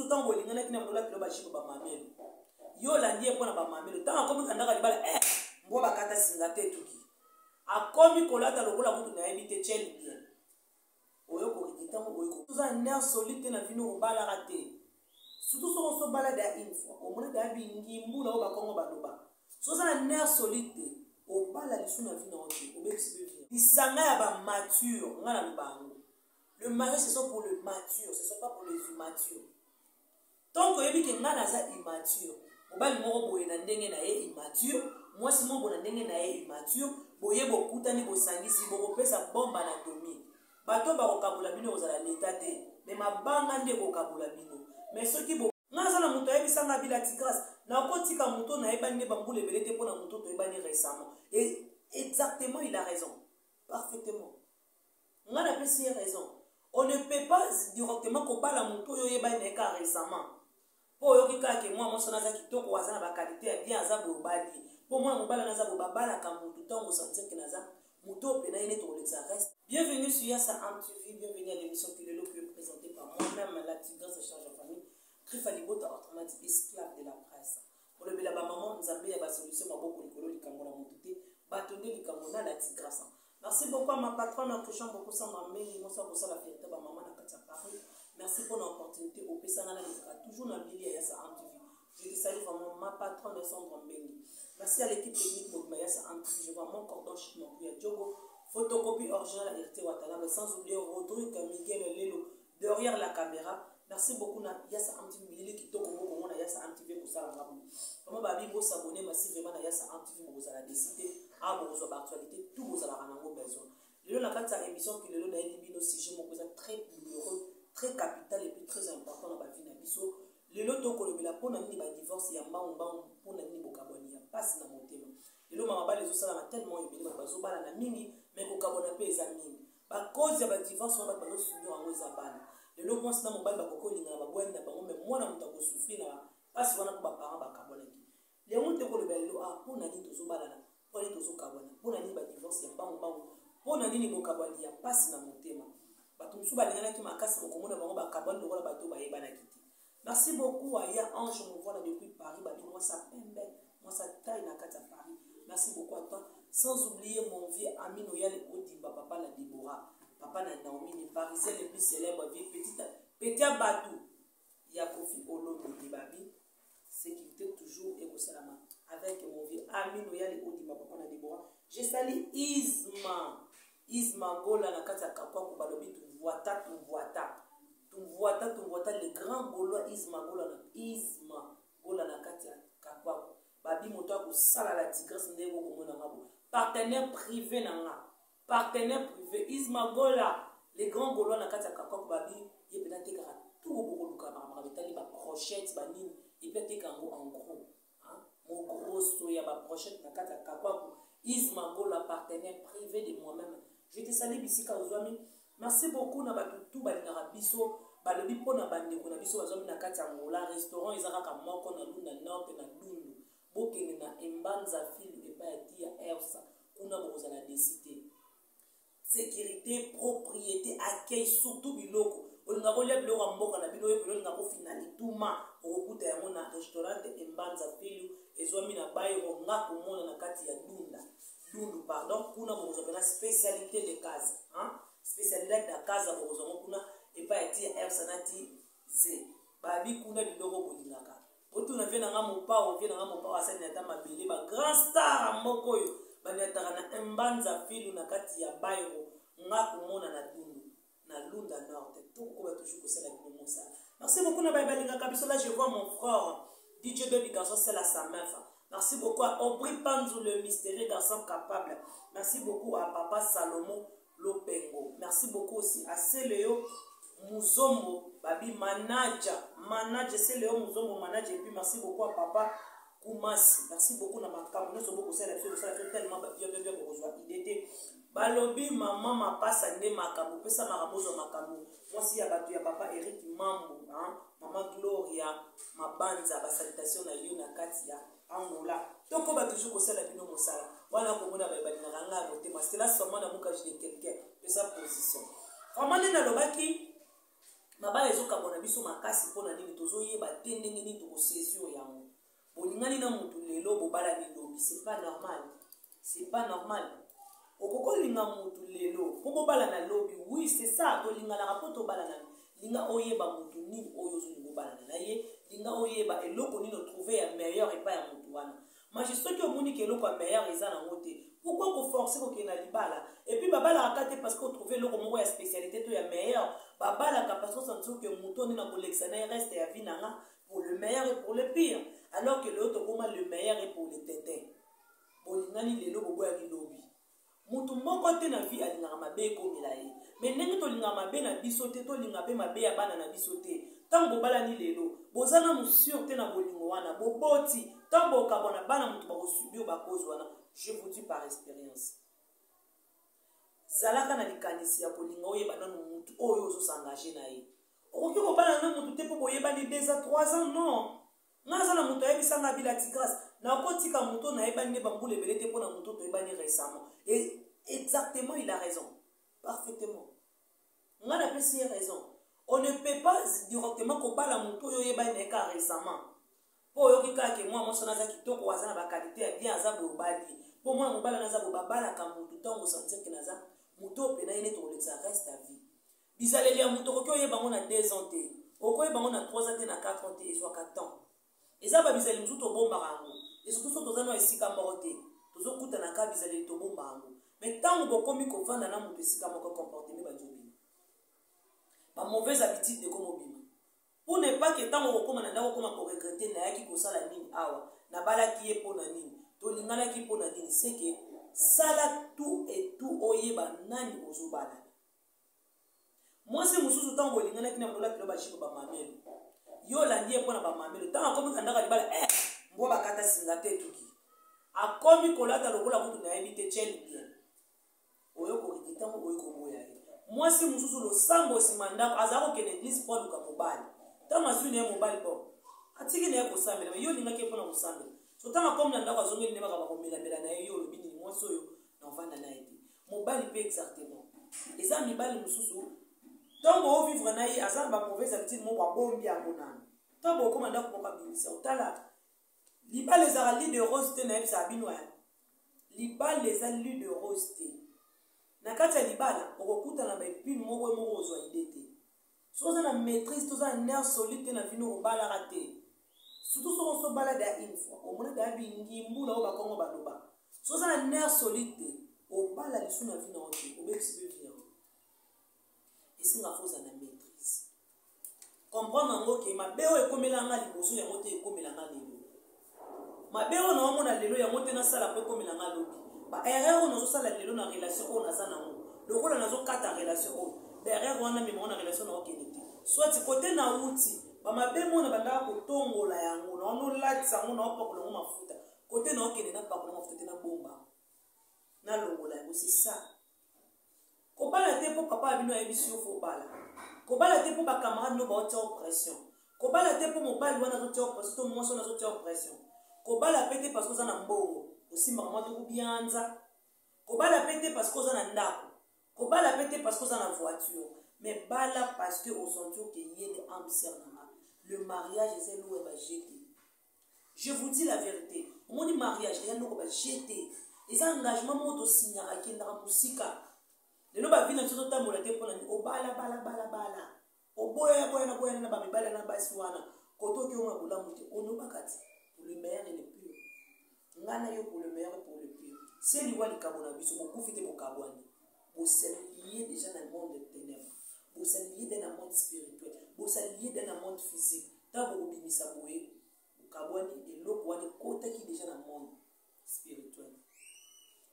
surtout tant bolingana kina mbola kilo ba shiko ba mamelo yo la ndiye pona ba mamelo tant comme kandaka libala mbo bakata singa te tuki akomi kolata lokola kutu na ebite cheli bien oyo ko rikita mo oyo ko za nerf solide na vino obala raté surtout so so bala da une fois o mona da bingi mbula o bakongo baloba so za nerf solide obala lisu na vino oyo obexi bien isanga ya ba mature ngana lubango. Le mariage, c'est ça pour le mature, ce n'est pas pour les immatures. Tant que tu es immature, mobali moko boye na ndenge na ye immature, moi si moko na ndenge na ye immature, boye bokutani bosangisi bokopesa bomba na tomi. Bato ba kokabula bino kozala leta te, mais mabanga nde kokabula bino. Mais soki bo ngana na muto yebisanga bila tigresse, na kotika muto na yebani bambule belete pona muto to yebani récemment. Et exactement il a raison. Parfaitement. Ngana pesi raison. On ne peut pas directement qu'on la moto yo yeba neka récemment. Po yo kika ke moi sona za kitoko wazana ba qualité bien za bobali. Po moi mobala na za bobala ka mutu tango sentir que naza moto pe na ine to lexa reste. Bienvenue sur Yassa MTV, bienvenue à l'émission Kilelo qui est présentée par moi-même la tigresse charge de famille. Krifali Bota automatique esclave de la presse. Pour le bela ba maman nzambe ya ba solution maboko likolo likambo na motuté, batonde likambo na la tigresse. Merci beaucoup à ma patronne, en touchant beaucoup ça m'a mis, moi ça pour ça la fierté de ma maman à Katia Paris. Merci pour l'opportunité au Pessana, toujours dans le milieu Yassa MTV. Je te salue vraiment ma patronne Sandra Mbengi. Merci à l'équipe technique de Yassa MTV. Je vois mon cordon chic, mon cuir Diogo, photocopie originale à RT Watanabe, sans oublier Rodrigue Miguel Lelo derrière la caméra. Merci beaucoup à Yassa MTV, Lili qui toque au moment à Yassa MTV pour ça la vraiment. Comment Babi vous s'abonner massivement à Yassa MTV pour vous allez décider. Ah, vous avez actualité, tout vous allez en besoin. Le la carte de émission qui est le dans sujet très douloureux, très capital et puis très important dans la vie d'Abisso. Le lot de la pour n'amener pas divorce, il y a un pour n'amener pas caboni, il y a pas si na monté. Le lot m'a les autres ça tellement aimé, bah zo bala na mini, mais au cabona pe les amis. Bah cause il y a divorce, on va pas subir en aux abana. Le lot pense na mobile bah coco linga bah boine na bah mais moi na mutako souffrir na pas si on a pas parent bah cabona qui. Les monte ko le belo ah pour n'amener to zo bala na. Pour les deux cabana, pour n'amener pas divorce, il y a pas pour n'amener pas cabani, il y a pas si na monté. Merci beaucoup à Ya Ange, on voit depuis Paris, moi ça pembe, moi ça taille na kata Paris. Merci beaucoup à toi. Sans oublier mon vieux ami Noyal Odimba, papa la Déborah, papa la Naomi, les Parisiens les plus célèbres, petit Batou, Yakofi Olo de Babi, sécurité toujours et au salama. Avec mon vieux ami Noyal Odimba, papa la Déborah. Je salue Isma Gola na kata Kakwa Kubalobi, tu vois le grand Gaulois Isma Gola na kata Kakwa. Babi moto ko sala la tigresse ndeko ko mona ngabo. Partenaire privé nanga. Partenaire privé Isma Gola, les grands Gaulois na kata Kakwa babi yebena te kara tout beaucoup luka ba betali ba brochette ba nini et puis te kango en gros. Hein? Mon gros soya ba brochette na kata Kakwa. Isma Gola, partenaire privé de moi-même. Je te salue bisika ozwami. Merci beaucoup na batutu balingaka biso balobi pona bandeko na biso bazwami na kati ya ngola restaurant ezaka ka moko na lunda nord na dundu bokenge na embanza fil et pas ya Elsa kuna bozala décider sécurité propriété accueil surtout biloko olinga kolia biloko mboka na bino yebelo linga ko finali tuma okuta yango na restaurant embanza fil ezwami na bayro ngako mona na kati ya dundu pardon kuna bozala spécialité de casa hein spécialité de casa bozala kuna et pas ya Elsa nati z babi kuna biloko bolingaka otuna vient na mopa vient na mopa asani ata mabele ba grand star mboko yo banataka na embanza filu na kati ya bayro ngako mona na dundu na lunda nord tout ko ba toujours ko sala bino mosa. Merci beaucoup na balinga kabiso là je vois mon frère DJ Baby garçon c'est la sa meuf. Merci beaucoup à Aubry Panzou le mystérieux garçon capable. Merci beaucoup à papa Salomon Lopengo. Merci beaucoup aussi à Céléo Muzombo Babi manager Céléo Muzombo manager et puis merci beaucoup à papa Koumasi. Merci beaucoup na makamu nous sommes beaucoup ça fait tellement bien pour rejoindre idée balobi maman ma passe ande makamu pesa marabozo makamu moi si ya batu ya papa Eric Mambo hein maman Gloria mabanza ba salutation na yo na kati ya Angola toko ba toujours ko sala bino mosala wana ko mona ba bali na ranga moté parce que là seulement na muka de quelqu'un de sa position vraiment na lobaki mabala ezokabona biso makasi mpona nini tozoyeba te ndenge nini tokosesio yango bolingani na mutu lelo bobala lilobi c'est pas normal, c'est pas normal. Okokolinga mutu lelo po bobala na lobi, oui c'est ça, tolinganaka po tobala na linga oyeba mutu nini oyo ozolinga obala na ye, linga oyeba eloko nini otrouve ya meilleur epai ya mutu wana. Maji soki omoni ke eloko ya meilleur eza nango te, pourquoi koforce kokende na libala? Et puis babalaka te parce que otrouve eloko moko ya spécialité to ya meilleur, babalaka parce que osanti ke mutu oni na kolekisa na ye reste ya vie nanga pour le meilleur et pour le pire, alors que l'autre koma le meilleur et pour le tétin. Bolingani lelo boboya lilobi. Mutu moko te na vie alingaka mabe ekomela ye. Mais ndenge tolingaka mabe na biso te, tolinga pe mabe ya bana na biso te. Tango bobalani lelo, bozana musure te na bolingo wana, boboti, tango bokabona bana mutu bakosubi bakozo wana. Je vous dis par expérience. Zalaka na likanisi ya kolinga oyeba nanu mutu oyo ozosengage na ye. Okoki kobala na mutu te po boyebani 2 ans 3 ans non. Naza na mutu ayebisanga bila tigresse. Na kotika mutu na yebani ne bambule ebele te mpona mutu toyebani récemment. Et exactement il a raison. Parfaitement. On a plus raison. On ne peut pas directement kobala mutu oyo yebani na eka récemment. Po yo kika ke moi sona za kitoko wazana ba qualité ya bien aza bobali. Po moi mobala naza bobala ka mutu tango sentir que naza mutu pena ine to lexa reste à vie. Bizaleli ya mutu ko yeba ngona 2 ans te. Okoye bango na 3 ans te na 4 ans te ezwa 4 ans. Eza ba bizali mutu to bomba rango. Et surtout so tozana esika moko te. Tozo kuta na ka bizali to bomba rango. Mais tango bokomi ko vanda na mutu esika moko comportement ba nzobi. Ba mauvaise habitude de comme obima. Pour ne pas que tango bokoma na ndako koma ko regretter na yaki ko sala nini awa. Na bala ki e pona nini. To lingana ki pona nini. C'est que sala tout et tout oyeba nani ozobala. Moi c'est mususu tango lingana ki na mbola kilo ba shiba ba mamelo. Yo landie pona ba mamelo. Tango komi kandaka libala mbo bakata singa te tuki. Akomi kolata lokola kutu na ebite cheli bien. Oyo ko rigitango oyo ko boya. Moi c'est mususu lo sambo simandako azako ke l'église pour luka mobali. Tama su ne mobali po. Atiki ne ko samela yo linga ke pona ko samela. So tama komi na ndako azongeli ne baka bakomela mela na yo lo bini moi soyo na vanda na ete. Mobali pe exactement. Eza mibali mususu tango o vivre na ye azamba mauvaise habitude mo ba bombi yango nana. Tango ko manda ko kabisa utala. Liba les arali de rose te na ebisa bino ya. Liba les arali de rose te. Na kati ya libala okokuta na ba epine moko ozwa idete. Soza na maîtrise toza nerf solide na vino obala raté. Surtout so so bala da une fois. O mona da bingi mbula o ba kongo ba loba. Soza na nerf solide obala lisu na vino ote obekisi be vino. Ici nga foza na maîtrise. Comprendre ngo ke mabeo ekomela nga liboso ya mote ekomela nga lelo. Mabeo na omona lelo ya mote na sala pe ekomela nga lobi. Ba erreur on zo sala lelo na relation on azana ngo. Lokola nazo kata relation on. Ba erreur wana mi mona relation na okenete. Soit côté na uti, ba mabemo na banda ko tongola yango na ono latsa ngo na opokola ngo mafuta. Côté na okene na pakola mafuta na bomba. Na longola ngo c'est ça. Kobala te po papa abino ayebisi yo fo bala. Kobala te po ba camarade no ba otia oppression. Kobala te po mobali wana zo tia oppression, to mwaso na zo tia oppression. Kobala pete parce que za na mbongo, osimba kama to kubianza. Kobala pete parce que za na ndako. Kobala pete parce que za na voiture. Mais bala parce que on sent que yé de ambitionnement. Le mariage c'est loué ba jeter. Je vous dis la vérité. Mon mariage rien no ba jeter. Les engagements moto signara ki ndaka musika. Lelo ba vina tsoto tambola te pona obala bala. Oboya boya na ba mibala na basi wana. Koto ki o mabula muti ono bakati. Pour le meilleur et le pire. Ngana yo pour le meilleur et pour le pire. C'est liwa likabona biso beaucoup fite bokabwani. Vous êtes lié déjà dans le monde des ténèbres. Vous êtes lié dans le monde spirituel. Vous êtes lié dans le monde physique. Tant que vous bimisa boye, bokabwani et l'autre wani kota qui déjà dans le monde spirituel.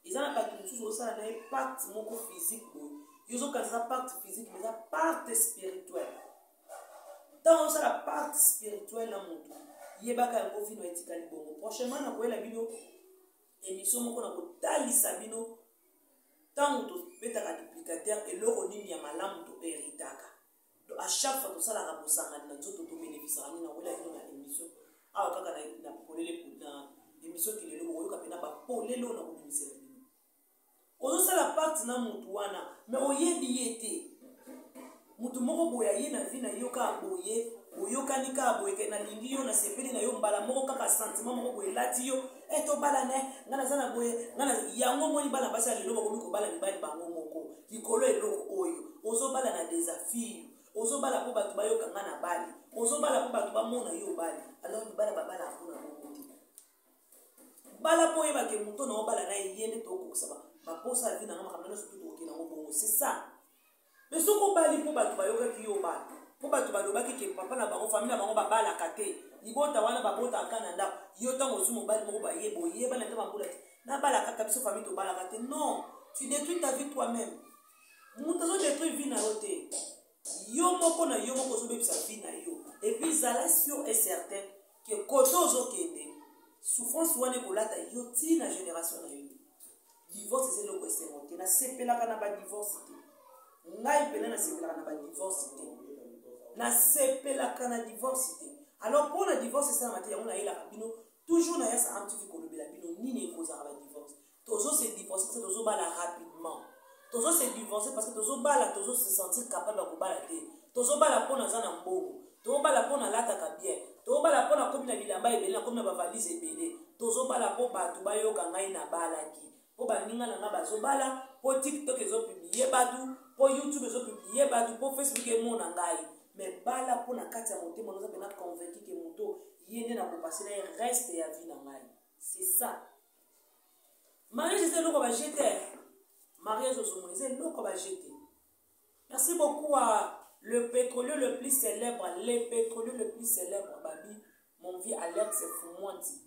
Ils ont pas tout chose ça dans un pacte moko physique boye. Ils ont quand ça pacte physique mais ça pacte spirituel. Dans ça la pacte spirituel dans mon tout. Yebaka ko vino etikali bongo. Prochainement na ko la bino émission moko na ko talisa bino tant to betaka duplicateur et l'euro nini ya malamu to eritaka. Donc à chaque fois to sala ka bosanga na nzoto to bénéficier na wela bino na émission. Ah kaka na polele na émission ki lelo ko yoka pena ba polelo na ko bénéficier bino. Ozo sala partie na mutu wana mais oyebi yete. mutu moko boya ye na vie na yo ka boye oyokani ka boye ke na lingi yo na sepeli na yo mbala moko kaka sentiment moko boye lati yo to bala ne ngana zana boye ngana yango moni bala basa lelo bakomi ko bala mibali bango moko likolo eloko oyo ozo bala na desafio ozo bala po batu bayoka ngana bali ozo bala po batu bamona yo bali alors bala babala akuna moko bala po yeba ke muto na obala na yende to ko kusaba ba posa vie na makambo na surtout to kina ngo bongo c'est ça mais soko bali po batu bayoka ki yo bali po batu balobaki ke papa na bango famille na bango babala kate libota wana babota akana nda yo tango zumo bali moko baye boye bana te bambula na bala kata biso famille to bala kate non tu détruis ta vie toi-même muto zo détruire vie na yote yo moko na yo moko zo bebisa vie na yo et puis zala sûr et certain que koto zo kende souffrance wana kolata yo ti na génération na yo divorce c'est le question monté na sepelaka na ba divorce te ngai pele na sepelaka na ba divorce te na sepelaka na divorce te alors pour la divorce ça na matière on a ila bino toujours na yasa antifi kolobela bino nini ekozaka ba divorce tozo se divorcer parce que tozo bala rapidement tozo se divorcer parce que tozo bala tozo se sentir capable de kobala te tozo bala pona za na mbongo tozo bala pona lata ka bien tozo bala pona komi na bilamba ebele na komi na ba valise ebele tozo bala po batu bayoka ngai na balaki po baninga na nga bazobala po TikTok ezopublie batu po YouTube ezopublie batu po Facebook emona ngai mais bala po na kati ya motema noza pena convaincu ke moto yende na kopasser na reste ya vie na ngai c'est ça mariage c'est loko ba jeter mariage ozomoni c'est loko ba jeter. Merci beaucoup à le pétrolier le plus célèbre babi mon vie Alex Fumwanti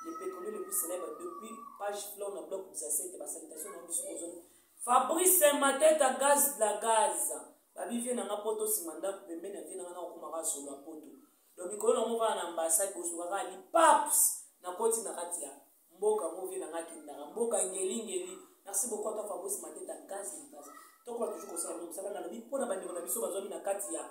le pétrolier le plus célèbre depuis page flow na blog 17 ba salutation na biso ozoni Fabrice Mateta gaz la gaz babi vient na poto simanda pembe na vient na okuma solo poto donc mikolo na mova na ambassade bosuka li paps na koti na katia mboka mo vient na kinda mboka ngeli. Merci beaucoup à toi Fabrice Mateta gaz la gaz toko toujours comme ça nous ça na lobi pona bandeko na biso bazomi na katia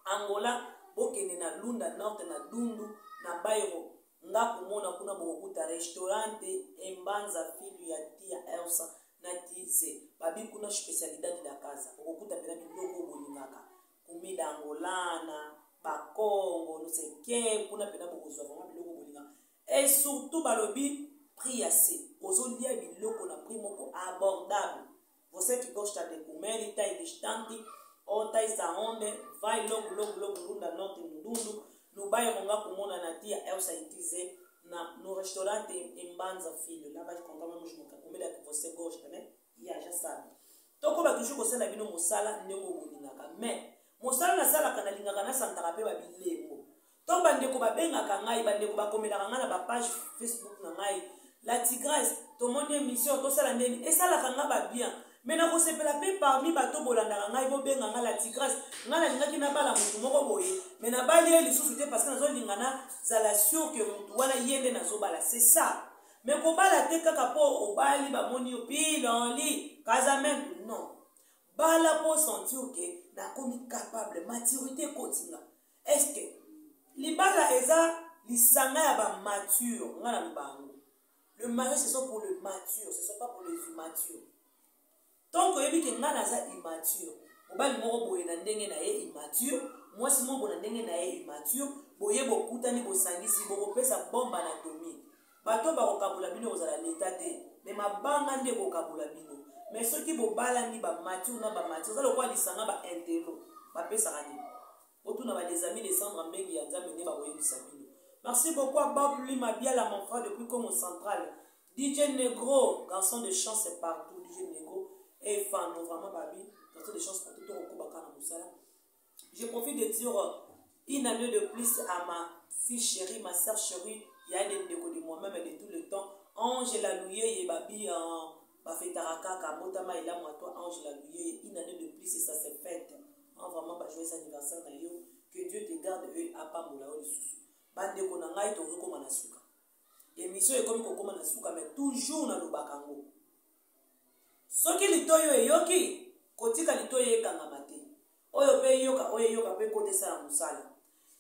Angola bokene na Lunda North na Dundu na Bairo nga kumona kuna bokuta restaurante Embanza filu ya tia Elsa na tize babi kuna specialidade da casa bokuta pena biloko bolingaka kumida angolana bakongo no se ke kuna pena bokozwa vraiment biloko bolingaka et surtout balobi prix assez ozolia biloko na prix moko abordable você que gosta de comer e tá distante ou tá aonde vai logo Lunda Norte no bairro nga kumona na tia Elsa itize na no restaurante Embanza Filho lá vai contar mais uma comida que você gosta né e já sabe toko ba toujours kosala bino mosala ndenge obulingaka mais mosala na sala kana lingaka na santaka pe ba bilembo to bandeko babengaka ngai bandeko bakomelaka ngai na ba page Facebook na ngai la tigresse to moni émission to sala ndeni esalaka nga ba bien mais na kosepela pe parmi bato bolandaka ngai bobenga nga la tigresse nga na lingaki na bala mutu moko boye mais na bali ye lisusu te parce que nazolingana zala sûr que mutu wana yende nazobala c'est ça mais kobala te kaka po obali bamoni yo pile en lit casamento non bala po sentir que nakomi capable maturité kotinga est-ce que libala eza lisanga ya ba mature nga na lubango le mariage ce sont pour le mature ce sont pas pour les immatures. Donc oyebi ke nga naza immature mobali moko boye na ndenge na ye immature mwasi moko na ndenge na ye immature boye bokutani bosangisi bokopesa bombe anatomie bato bakokabula bino kozala leta te mais mabanga nde kokabula bino mais soki bobalani bamature na bamature oza lokwa lisanga baintelo bapesaka nini otuna des amis descendre mbengi ya nzambe nde bakoyebisa bino. Merci beaucoup à Bob Lima Biala mon frère depuis Congo Central. DJ Negro garçon de chant c'est partout DJ Negro et fan vraiment babi garçon de chance partout au Kobakana Moussala. Je profite de dire une année de plus à ma fille chérie, ma soeur chérie, il y a des décos de moi-même et de tout le temps. Angela Louye et babi en Bafetaraka, Kamotama et là moi toi Angela Louye, une année de plus et ça s'est fait. Vraiment pas joyeux anniversaire na yo, que Dieu te garde eux à pas moula ou sous. Bande ko na ngai to ko manasuka. Émission est comme ko manasuka mais toujours na lobakango. Soki litoyo eyoki kotika litoyo ekangama te oyo pe yoka pe kote sala musala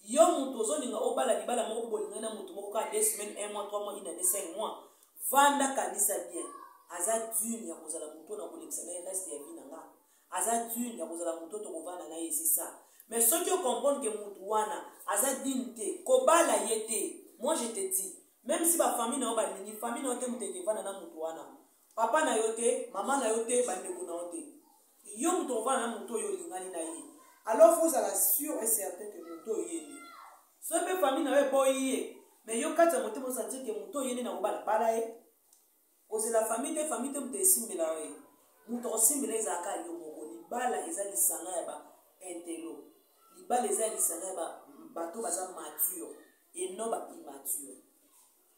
yo mutu ozolinga obala libala moko bolinga na mutu moko ka 2 semaines 1 mois 3 mois 1 année 5 mois vanda kanisa bien aza dune ya kozala mutu na kolekisa na reste ya vie nanga aza dune ya kozala moto tokovanda na ye c'est ça. Mais soki ocomprendre que motu wana aza dine te kobala ye te. Moi je te dis même si bafamille na yo balingi famille na yo te moto ekevanda na motu wana papa na yo te mama na yo te bandeko na yo te yo moto okovanda na moto oyo olingani na ye alors faut ozala sûr et certain que moto oyo yeni so mpe famille na yo eboyi ye mais yo kati ya motema osantir ke moto oyo yeni na kobalabala ye kozela famille te moto esimbela yo ye moto okosimbela ezalaka yo moko libala eza lisanga ya baintelo libala eza lisanga ya bato baza mature et non baimmature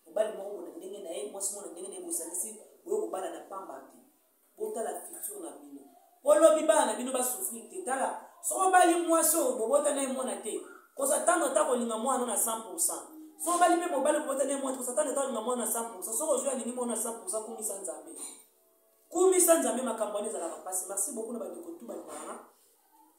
mobali moko bona ndenge na ye mwasi mona ndenge na ye bosangisi boyo kobala na pamba te botala futur na bino olobi bana na bino basouffrir te tala soko bali mwasi oyo bobota na ye mwana te kosatanga ta kolinga mwana na 100%. Soko bali mpe mobali bobota na ye mwana te kosatanga ta kolinga mwana na 100%. Soko ozwi alingi mwana na 100% kumisa nzambe kumisa nzambe makambo wana ezalaka mpasi. Merci beaucoup na bandeko tu balingana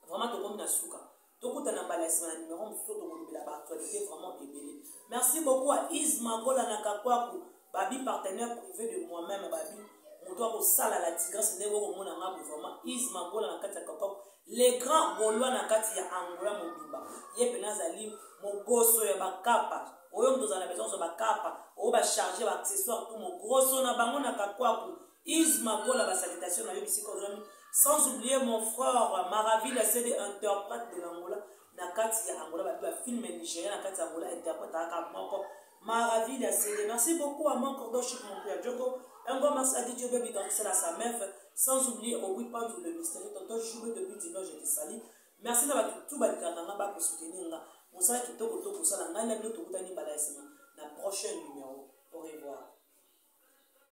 vraiment tokomi na suka tokutana mbala ya nsima na numéro mosusu tokolobela baactualité vraiment ebele. Merci beaucoup à Ismagola na Kakwaku babi partenaire privé de moi-même babi moto akosala la tigresse ndenge okomona nga vraiment Ismagola na kati ya Kakwaku les grands Gaulois na kati ya Angola mobimba ye pena azali mogoso ya bakapa oyo moto ozala na besoin ya bakapa oyo bacharge baaccessoire tout mogroso na bango na Kakwaku Ismagola basalutation na yo bisika ozami. Sans oublier mon frère Maraville CD interprète de l'Angola na kati ya Angola ba film nigérien na kati ya Angola interprète aka moko Maraville CD. Merci beaucoup à mon cordon chic mon père Djoko. Un grand merci à DJ Baby dans c'est là sa meuf. Sans oublier au Wipand le mystérieux tonton Joubé depuis dimanche je te salue. Merci na tout balikana na ba ko soutenir nga. On sait que toko ça na ngana bino tokutani bala esema na prochain numéro. Au revoir.